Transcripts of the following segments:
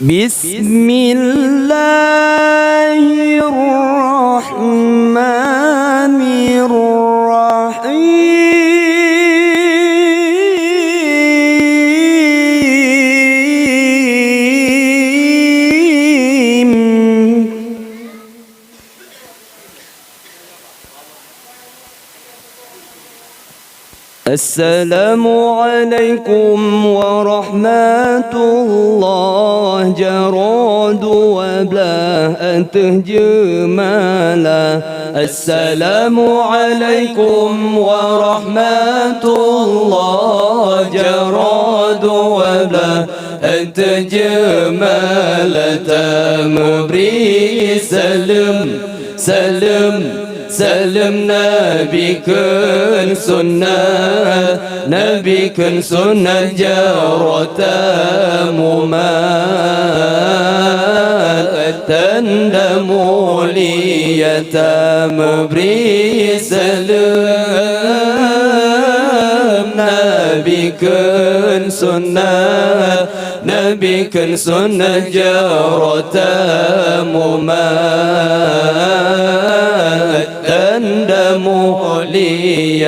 بسم الله الرحمن الرحيم السلام عليكم ورحمة الله جراد وبلا جمالا. السلام عليكم ورحمة الله جراد وبلا جمالا. تمبري سلم سلم سلم نبي كن سنة نبي كن سنة جرة ممال تندم لي تمبري سلم نبي كن سنة نبي كن سنة جرة ممال تندم لي.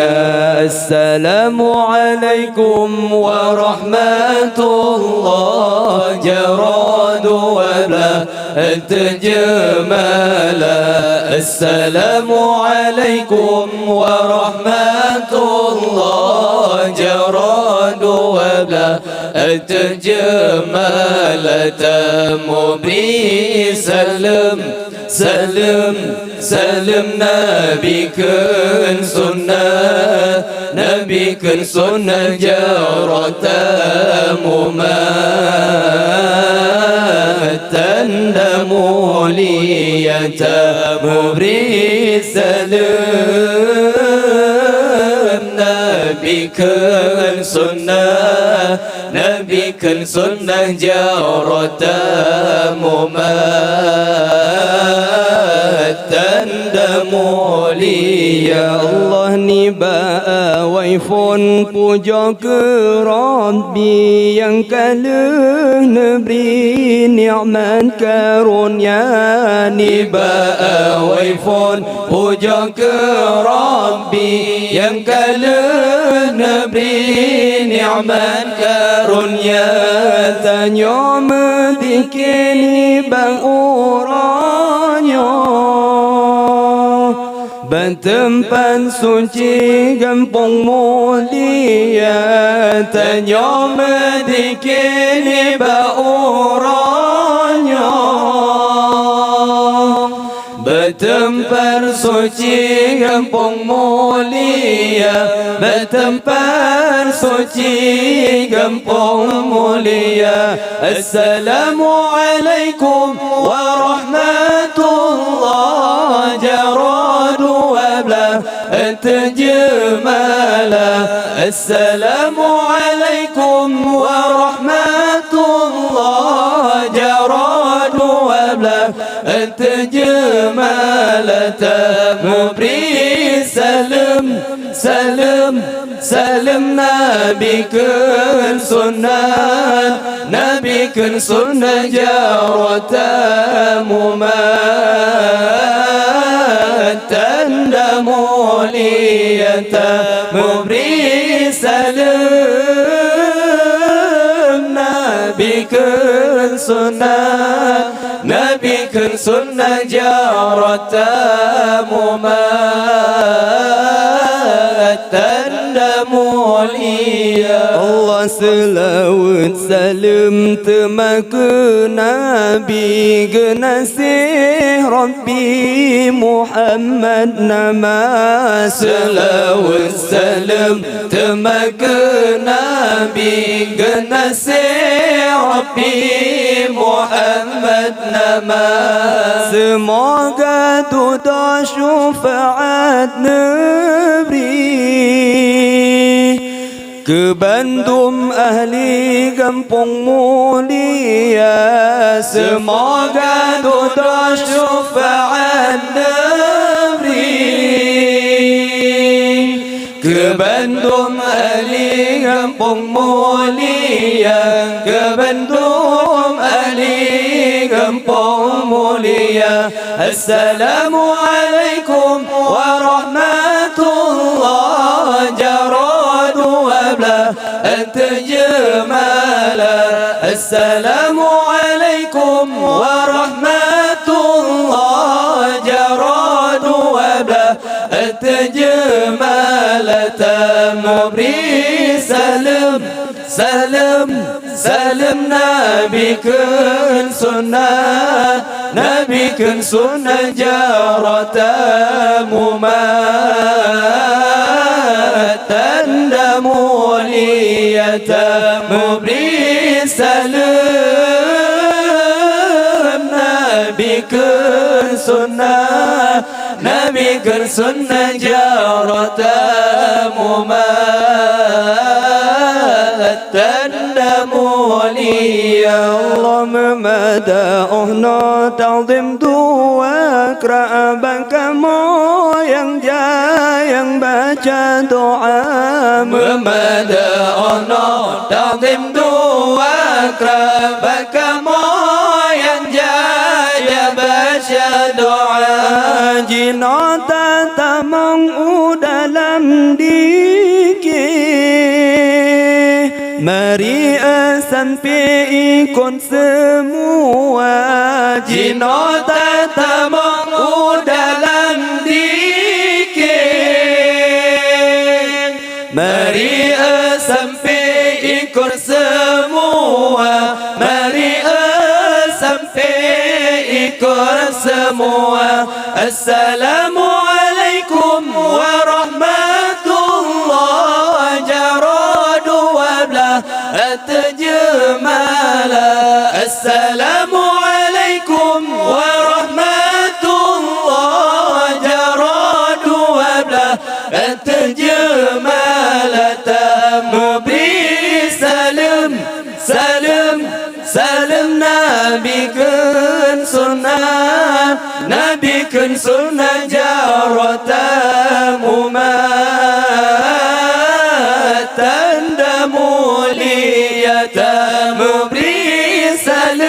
السلام عليكم ورحمة الله جراد ولا جمالا. السلام عليكم ورحمة الله جراد ولا جمالا. تمبري سلم سلم سلم نبي كن سنة نبي كن سنة جرة ممات تندم لي تمبري سلم نبي كن سنة نبي كن سنة جرة ممات تندم لي. يا الله نبا ويفون puja ke Rabbi yang kala neberi nikmat karunia. Niba waifun puja ke Rabbi yang kala neberi nikmat karunia. Tanya medikini bang orangnya bertempat suci kampung mulia. Tanya medikini bauranya bertempat suci kampung mulia. bertempat suci kampung mulia. Assalamualaikum warahmatullahi wabarakatuh وبلا جمالا. السلام عليكم ورحمة الله جراد وبلا جمالا. تمبري سلم سلم سلم نبي كن سنة نبي كن سنة جرة ممات تندم لي تمبري سلم نبي كن سنة نبي كن سنة جرة ممات تندم لي. الله selawat salam temaku Nabi genasih Rabbi Muhammad nama. Selawat salam temaku Nabi genasih Rabbi Muhammad nama. Semoga tudah syafaat Nabi ke Bandung ahli kampung mulia. Semoga tudah syafaat Nabi ke Bandung ahli kampung mulia. Ke Bandung ahli ahli kampung mulia. Assalamualaikum warahmatullah. Jaradu wabla antajmala. Assalamualaikum warahmatullah. Jaradu wabla antajmala. Tamubri salam salam salam nabikan sunnah nabikan sunnah jarata mumatan damuliyata mubri salam nabikan sunnah nabikan sunnah jarata اللهم مداؤنا تعظم دوak Ra'abak kamu yang yang baca doa Mmada'ona ta'zim duak Ra'abak kamu yang baca doa Jinata tamang dalam dikir Mari sampai ikut semua Jinota tamang dalam dikir Mari sampai ikut semua Mari sampai ikut semua Assalamualaikum warahmatullah Jaradu wabla atjmala Assalamualaikum warahmatullah Jaradu wabla atjmala Tamubri salam salam salam nabikan sunnah nabikan sunnah jarata mumatan damuliyata mubri salam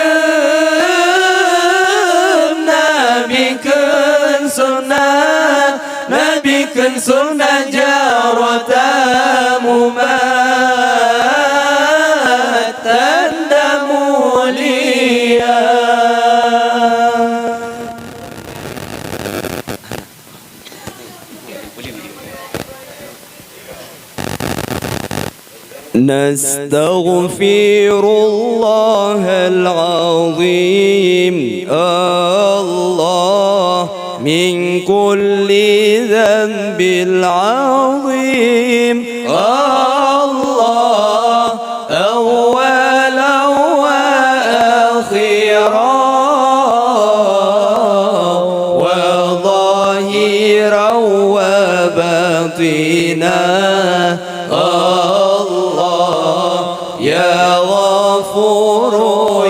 nabikan sunnah nabikan sunnah jarata mumatan damuliyata نستغفر الله العظيم الله من كل ذنب العظيم الله أولا وآخرا وظاهرا وباطنا يا غفور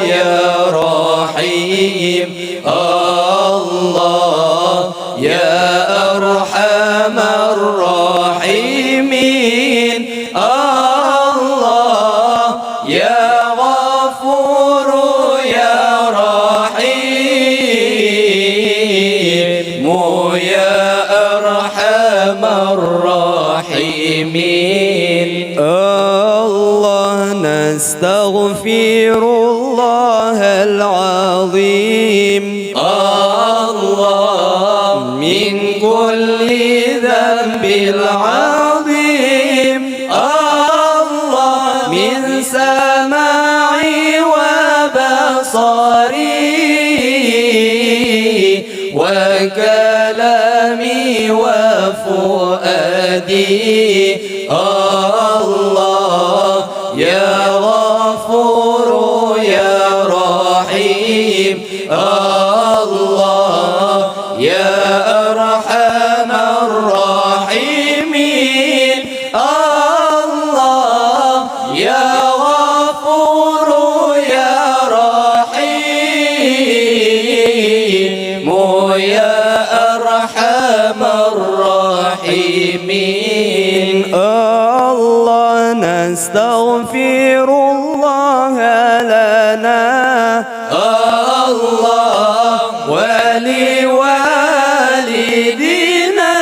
يا رحيم الله يا أرحم الراحمين الله يا غفور يا رحيم يا أرحم الراحمين نستغفر الله العظيم الله من كل ذنب العظيم الله من سماعي وبصري وكلامي وفؤادي الله يا غفور يا رحيم الله يا أرحم الراحمين الله يا غفور يا رحيم يا أرحم الراحمين الله نستغفر الله الله ولوالدينا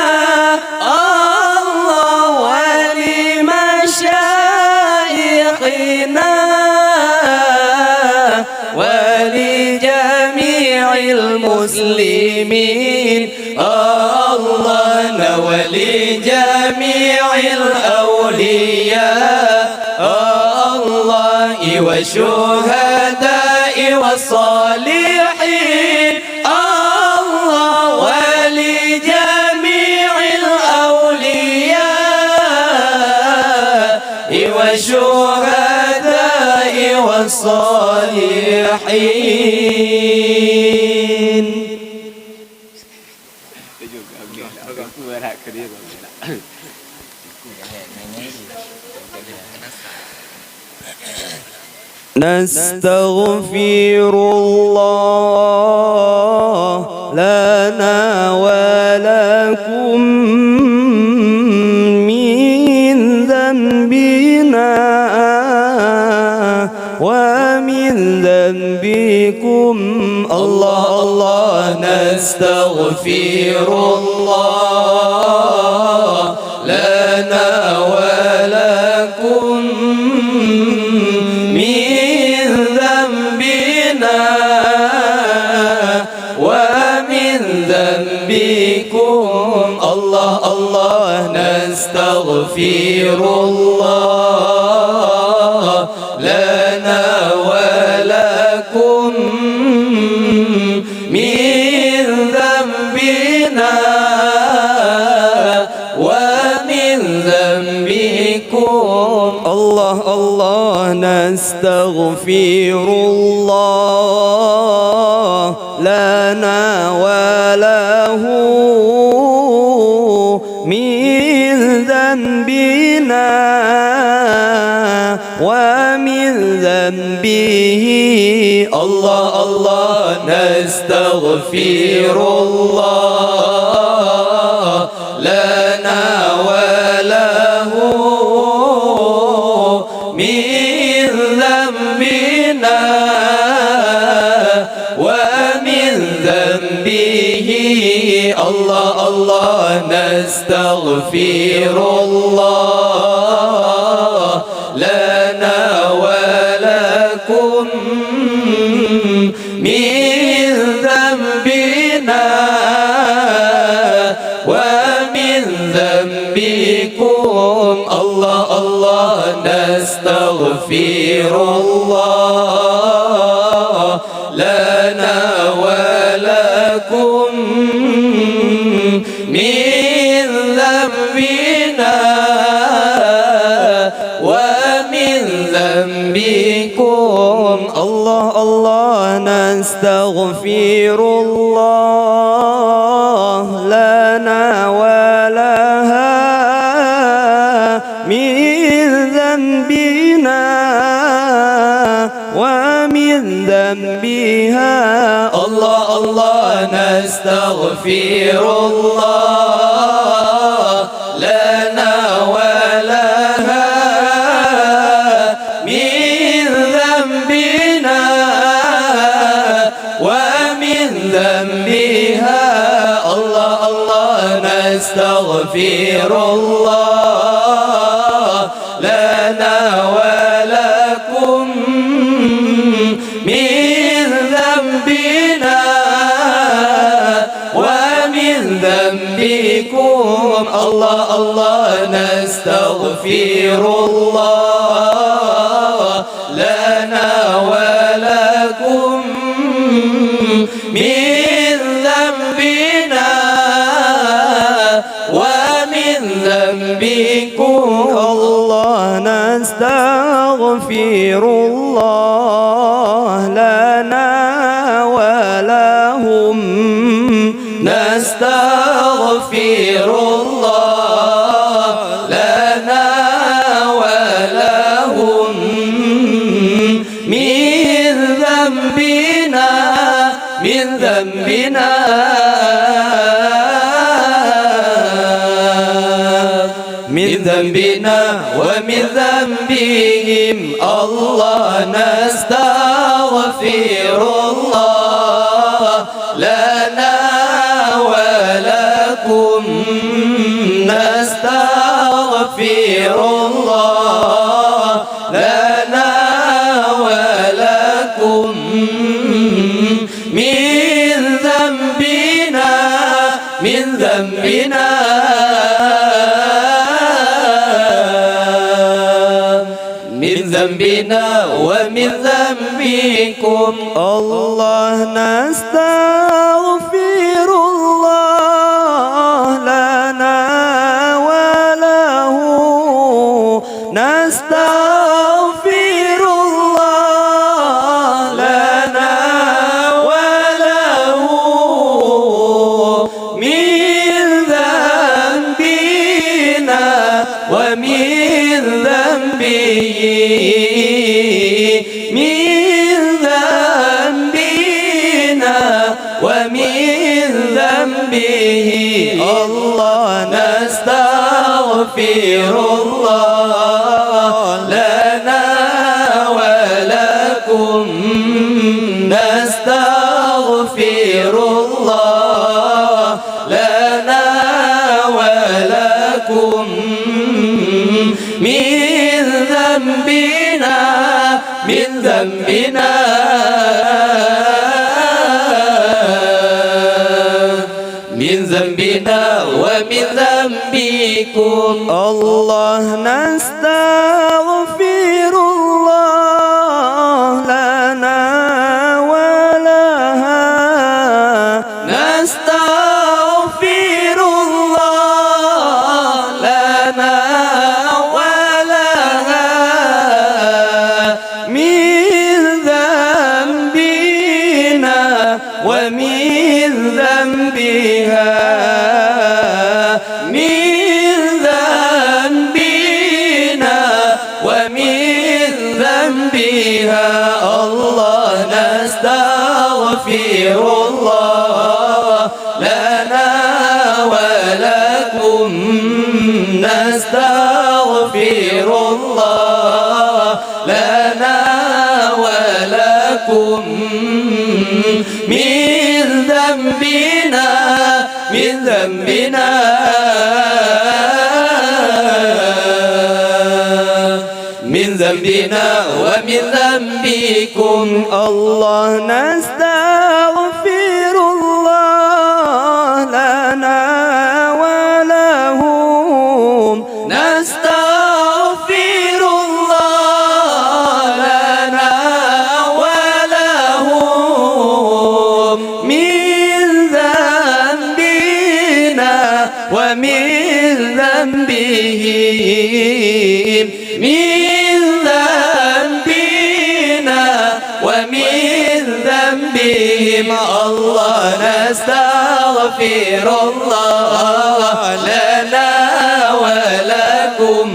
الله ولمشايخنا ولجميع المسلمين الله ولجميع الأولياء الله والشهداء والصالحين الله ولجميع الأولياء والشهداء والصالحين. نستغفر الله لنا ولكم من ذنبنا ومن ذنبكم الله الله نستغفر الله لنا ولكم ومن ذنبكم الله الله نستغفر الله لنا ولكم من ذنبنا ومن ذنبكم الله الله نستغفر الله لنا وله من ذنبنا ومن ذنبه الله الله نستغفر الله لنا وله من ذنبنا ومن ذنبه الله الله نستغفر الله لنا ولكم من ذنبنا ومن ذنبكم الله الله نستغفر الله لنا ولكم من ذنبنا ومن ذنبكم الله الله نستغفر الله لنا ولها من ذنبنا ومن ذنبها الله الله نستغفر الله لنا ولها من ذنبنا ومن ذنبها الله الله نستغفر الله لنا ولكم من ذنبنا ومن ذنبكم الله الله نستغفر الله لنا ولكم من ذنبنا ومن ذنبكم الله نستغفر الله لنا ولهم نستغفر الله لنا ولهم من ذنبنا من ذنبنا ومن ذنبهم الله نستغفر ذنبنا من ذنبنا ومن ذنبكم الله نستغفر الله لنا وله نستغفر الله لنا وله من ذنبنا ومن ذنبه ومن ذنبه الله نستغفر الله لنا ولكم نستغفر الله لنا ولكم من ذنبنا من ذنبنا ومن ذنبكم الله نستغفر الله لنا ولها نستغفر الله لنا ولها من ذنبنا ومن ذنبها من ذنبنا ومن ذنبها الله نستغفر الله لنا ولكم نستغفر الله لنا ولكم من ذنبنا من ذنبنا ومن ذنبكم الله نستغفر الله لنا ولهم نستغفر الله لنا ولهم من ذنبنا ومن ذنبهم من ذنبنا ومن ذنبهم الله نستغفر الله لنا ولكم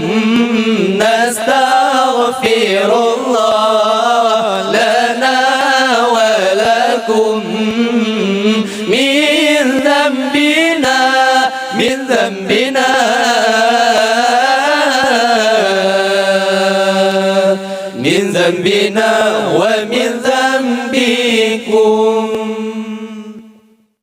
نستغفر الله لنا ولكم من ذنبنا من ذنبنا